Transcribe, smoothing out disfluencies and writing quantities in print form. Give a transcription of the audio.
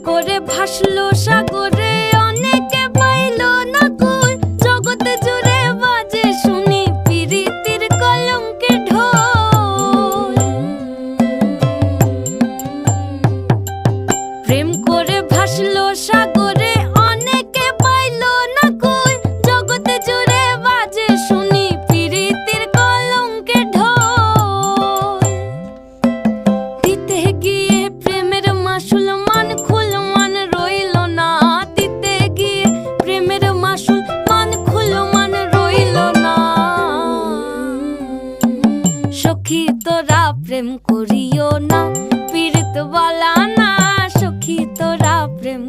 করে ভাসলো সাগরে, অনেকে পাইলো না কই। জগৎ জুড়ে বাজে শুনি পিরিতির কলঙ্কের ঢোল। প্রেম করে ভাসলো সাগরে, অনেকে পাইলো না কই। জগৎ জুড়ে বাজে শুনি পিরিতির কলঙ্কের ঢোল। দিতে গিয়ে প্রেমের মাসুল মান খুল মান রইল না। দিতে গিয়ে প্রেমের মাসুল মান খুল মান রইল না। সখী তোরা প্রেম করিও না, পীড়িত বলা না। সখী তোরা প্রেম